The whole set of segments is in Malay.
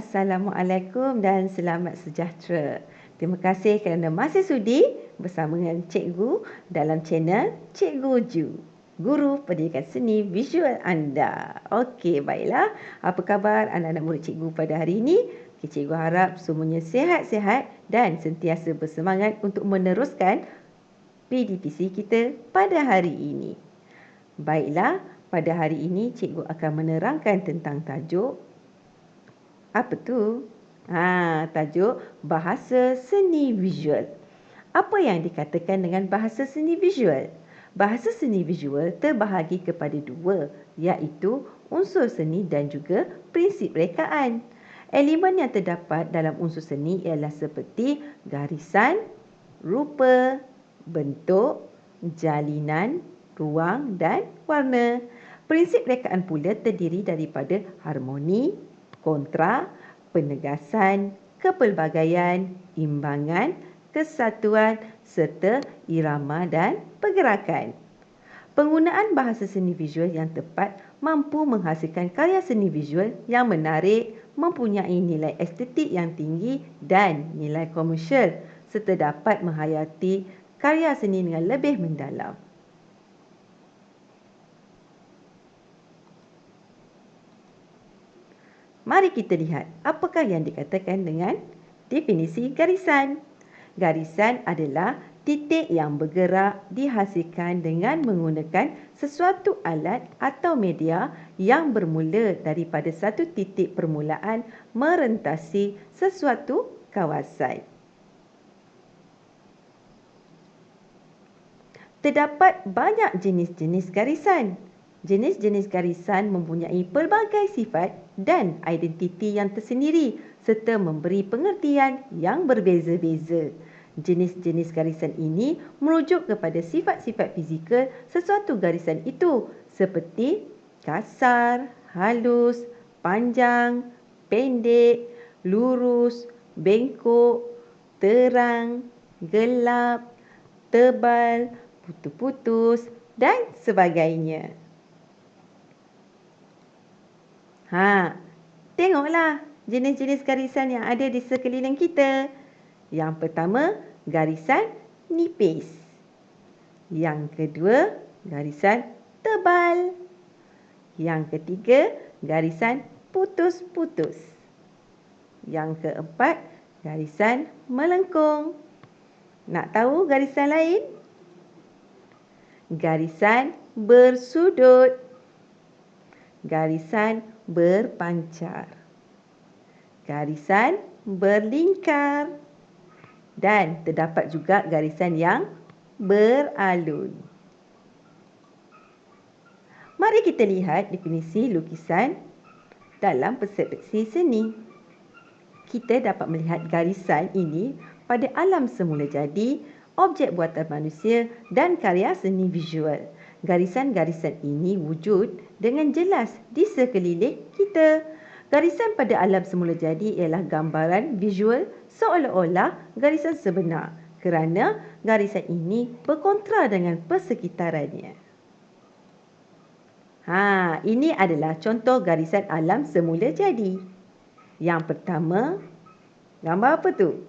Assalamualaikum dan selamat sejahtera. Terima kasih kerana masih sudi bersama dengan Cikgu dalam channel Cikgu Ju, Guru Pendidikan Seni Visual anda. Okey, baiklah. Apa khabar anak-anak murid Cikgu pada hari ini? Cikgu harap semuanya sihat-sihat dan sentiasa bersemangat untuk meneruskan PDPC kita pada hari ini. Baiklah, pada hari ini Cikgu akan menerangkan tentang tajuk. Apa tu? Tajuk bahasa seni visual. Apa yang dikatakan dengan bahasa seni visual? Bahasa seni visual terbahagi kepada dua, iaitu unsur seni dan juga prinsip rekaan. Elemen yang terdapat dalam unsur seni ialah seperti garisan, rupa, bentuk, jalinan, ruang dan warna. Prinsip rekaan pula terdiri daripada harmoni, kontra, penegasan, kepelbagaian, imbangan, kesatuan serta irama dan pergerakan. Penggunaan bahasa seni visual yang tepat mampu menghasilkan karya seni visual yang menarik, mempunyai nilai estetik yang tinggi dan nilai komersial serta dapat menghayati karya seni dengan lebih mendalam. Mari kita lihat apakah yang dikatakan dengan definisi garisan. Garisan adalah titik yang bergerak dihasilkan dengan menggunakan sesuatu alat atau media yang bermula daripada satu titik permulaan merentasi sesuatu kawasan. Terdapat banyak jenis-jenis garisan. Jenis-jenis garisan mempunyai pelbagai sifat dan identiti yang tersendiri serta memberi pengertian yang berbeza-beza. Jenis-jenis garisan ini merujuk kepada sifat-sifat fizikal sesuatu garisan itu seperti kasar, halus, panjang, pendek, lurus, bengkok, terang, gelap, tebal, putus-putus dan sebagainya. Tengoklah jenis-jenis garisan yang ada di sekeliling kita. Yang pertama, garisan nipis. Yang kedua, garisan tebal. Yang ketiga, garisan putus-putus. Yang keempat, garisan melengkung. Nak tahu garisan lain? Garisan bersudut. Garisan berpancar. Garisan berlingkar. Dan terdapat juga garisan yang beralun. Mari kita lihat definisi lukisan dalam perspektif seni. Kita dapat melihat garisan ini pada alam semula jadi, objek buatan manusia dan karya seni visual. Garisan-garisan ini wujud dengan jelas di sekeliling kita. Garisan pada alam semula jadi ialah gambaran visual seolah-olah garisan sebenar kerana garisan ini berkontra dengan persekitarannya. Ini adalah contoh garisan alam semula jadi. Yang pertama, gambar apa tu?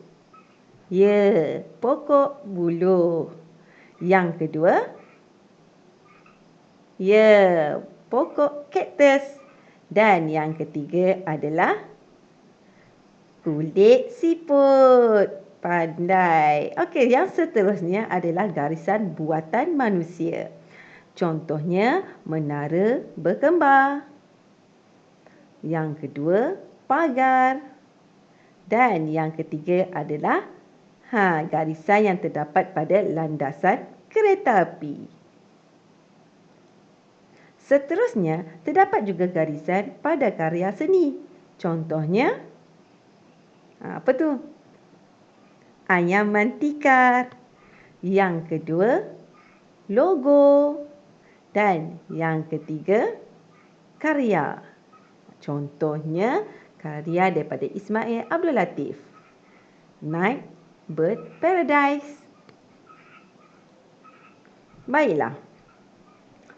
Ya, pokok buluh. Yang kedua, ya, pokok kaktus. Dan yang ketiga adalah kulit siput. Pandai. Okey, yang seterusnya adalah garisan buatan manusia. Contohnya, menara berkembar. Yang kedua, pagar. Dan yang ketiga adalah garisan yang terdapat pada landasan kereta api. Seterusnya, terdapat juga garisan pada karya seni. Contohnya, apa tu? Anyaman tikar. Yang kedua, logo. Dan yang ketiga, karya. Contohnya, karya daripada Ismail Abdul Latif. Night Bird Paradise. Baiklah.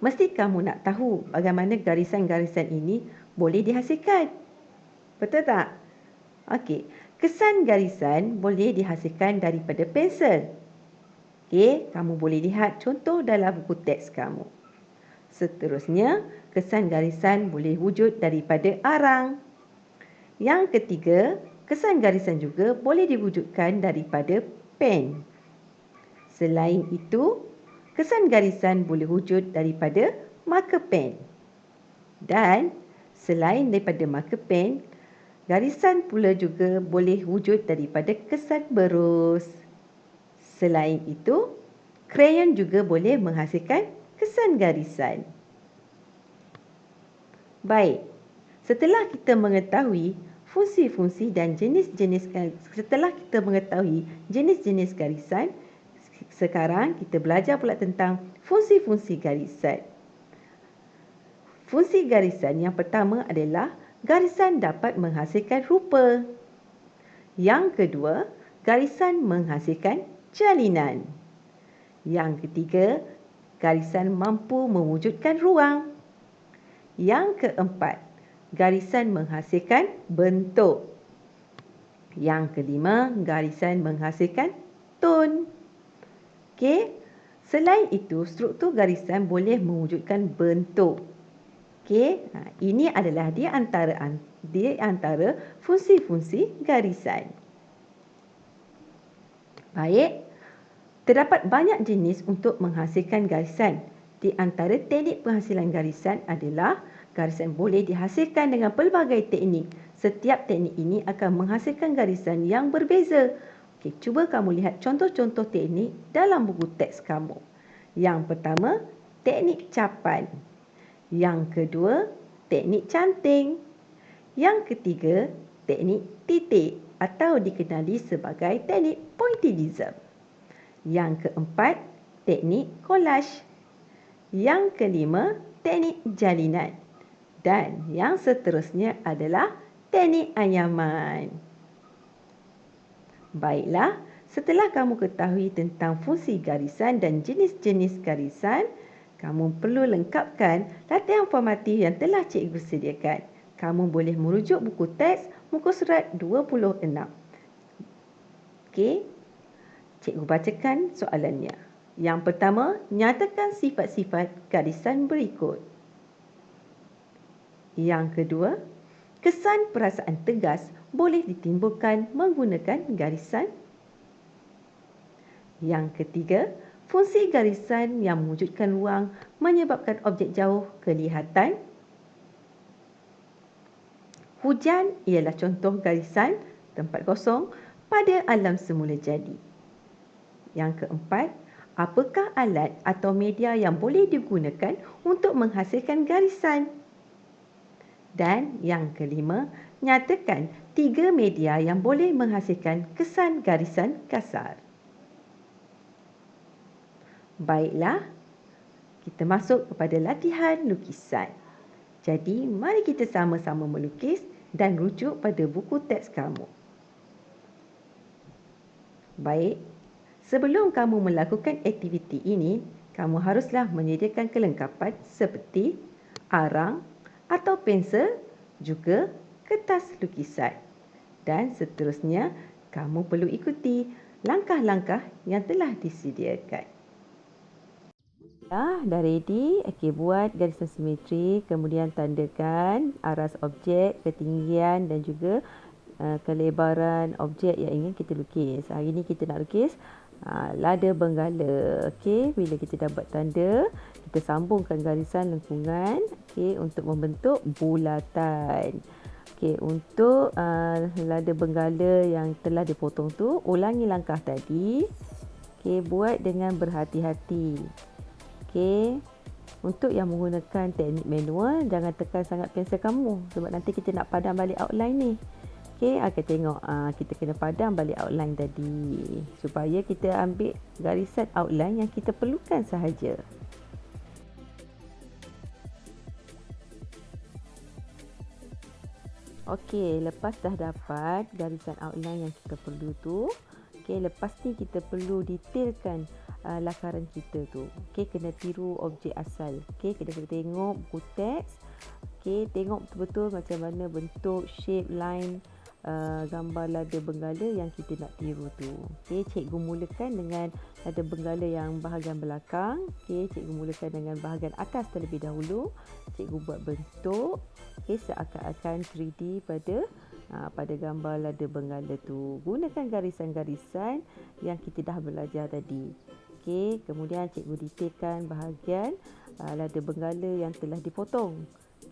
Mesti kamu nak tahu bagaimana garisan-garisan ini boleh dihasilkan. Betul tak? Okey, kesan garisan boleh dihasilkan daripada pensel. Okey, kamu boleh lihat contoh dalam buku teks kamu. Seterusnya, kesan garisan boleh wujud daripada arang. Yang ketiga, kesan garisan juga boleh diwujudkan daripada pen. Selain itu, kesan garisan boleh wujud daripada marker pen. Dan selain daripada marker pen, garisan pula juga boleh wujud daripada kesan berus. Selain itu, krayon juga boleh menghasilkan kesan garisan. Baik, setelah kita mengetahui fungsi-fungsi dan jenis-jenis jenis-jenis garisan, sekarang kita belajar pula tentang fungsi-fungsi garisan. Fungsi garisan yang pertama adalah garisan dapat menghasilkan rupa. Yang kedua, garisan menghasilkan jalinan. Yang ketiga, garisan mampu mewujudkan ruang. Yang keempat, garisan menghasilkan bentuk. Yang kelima, garisan menghasilkan tone. Okey, selain itu, struktur garisan boleh mewujudkan bentuk. Okey, ini adalah di antara fungsi-fungsi garisan. Baik, terdapat banyak jenis untuk menghasilkan garisan. Di antara teknik penghasilan garisan adalah garisan boleh dihasilkan dengan pelbagai teknik. Setiap teknik ini akan menghasilkan garisan yang berbeza. Okey, cuba kamu lihat contoh-contoh teknik dalam buku teks kamu. Yang pertama, teknik capan. Yang kedua, teknik canting. Yang ketiga, teknik titik atau dikenali sebagai teknik pointillism. Yang keempat, teknik collage. Yang kelima, teknik jalinan. Dan yang seterusnya adalah teknik anyaman. Baiklah, setelah kamu ketahui tentang fungsi garisan dan jenis-jenis garisan, kamu perlu lengkapkan latihan formatif yang telah cikgu sediakan. Kamu boleh merujuk buku teks muka surat 26. Okey, cikgu bacakan soalannya. Yang pertama, nyatakan sifat-sifat garisan berikut. Yang kedua, kesan perasaan tegas boleh ditimbulkan menggunakan garisan. Yang ketiga, fungsi garisan yang mewujudkan ruang menyebabkan objek jauh kelihatan. Hujan ialah contoh garisan tempat kosong pada alam semula jadi. Yang keempat, apakah alat atau media yang boleh digunakan untuk menghasilkan garisan? Dan yang kelima, nyatakan 3 media yang boleh menghasilkan kesan garisan kasar. Baiklah, kita masuk kepada latihan lukisan. Jadi, mari kita sama-sama melukis dan rujuk pada buku teks kamu. Baik, sebelum kamu melakukan aktiviti ini, kamu haruslah menyediakan kelengkapan seperti arang atau pensel, juga kertas lukisan. Dan seterusnya, kamu perlu ikuti langkah-langkah yang telah disediakan. Dah ready? Okey, buat garisan simetri, kemudian tandakan aras objek, ketinggian dan juga kelebaran objek yang ingin kita lukis. Hari ini kita nak lukis lada benggala. Okey, bila kita dah buat tanda, kita sambungkan garisan lengkungan, okey, untuk membentuk bulatan. Okey, untuk lada benggala yang telah dipotong tu, ulangi langkah tadi. Okey, buat dengan berhati-hati. Okey, untuk yang menggunakan teknik manual, jangan tekan sangat pensel kamu sebab nanti kita nak padam balik outline ni. Okey, akan tengok kita kena padam balik outline tadi supaya kita ambil garisan outline yang kita perlukan sahaja. Okey, lepas dah dapat garisan outline yang kita perlu tu, okey, lepas ni kita perlu detailkan lakaran kita tu. Okey, kena tiru objek asal. Okey, kita kena tengok buku teks. Okey, tengok betul-betul macam mana bentuk, shape, line gambar lada benggala yang kita nak tiru tu. Okey, cikgu mulakan dengan lada benggala yang bahagian belakang. Okey, cikgu mulakan dengan bahagian atas terlebih dahulu. Cikgu buat bentuk, okey, seakan-akan 3D pada gambar lada benggala tu. Gunakan garisan-garisan yang kita dah belajar tadi. Okey, kemudian cikgu detailkan bahagian lada benggala yang telah dipotong.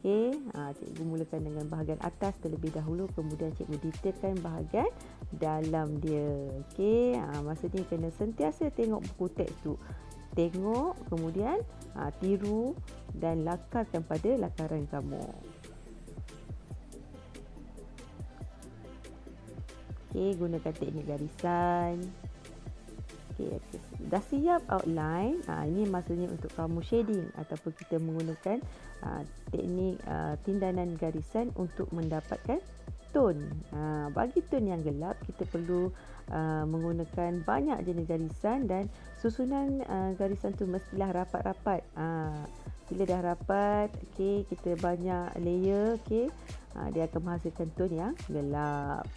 Okey, cikgu mulakan dengan bahagian atas terlebih dahulu, kemudian cikgu detailkan bahagian dalam dia. Okey, masa ni kena sentiasa tengok buku teks tu. Tengok, kemudian tiru dan lakarkan pada lakaran kamu. Okey, gunakan teknik garisan. Okay. Dah siap outline, ini maksudnya untuk kamu shading ataupun kita menggunakan teknik tindanan garisan untuk mendapatkan tone. Bagi tone yang gelap, kita perlu menggunakan banyak jenis garisan dan susunan garisan tu mestilah rapat-rapat. Bila dah rapat, okay, kita banyak layer, okay, dia akan menghasilkan tone yang gelap.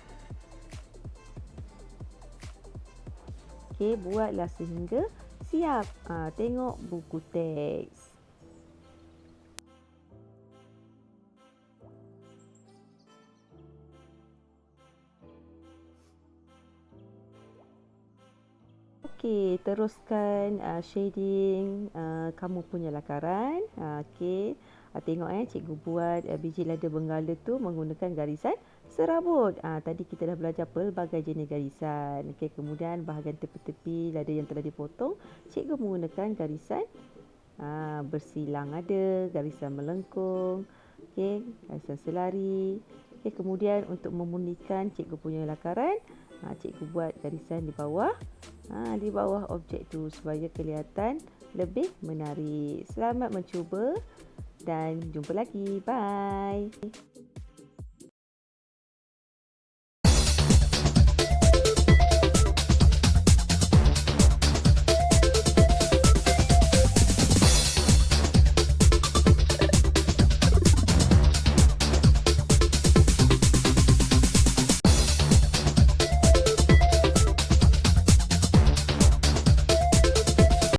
Okey, buatlah sehingga siap. Tengok buku teks. Okey, teruskan shading kamu punya lakaran. Okey, tengok cikgu buat biji lada benggala tu menggunakan garisan serabut. Tadi kita dah belajar pelbagai jenis garisan. Okey, kemudian bahagian tepi-tepi lada yang telah dipotong, cikgu menggunakan garisan bersilang ada, garisan melengkung, okey, garisan selari. Okey, kemudian untuk memurnikan cikgu punya lakaran, cikgu buat garisan di bawah. Di bawah objek tu supaya kelihatan lebih menarik. Selamat mencuba dan jumpa lagi. Bye.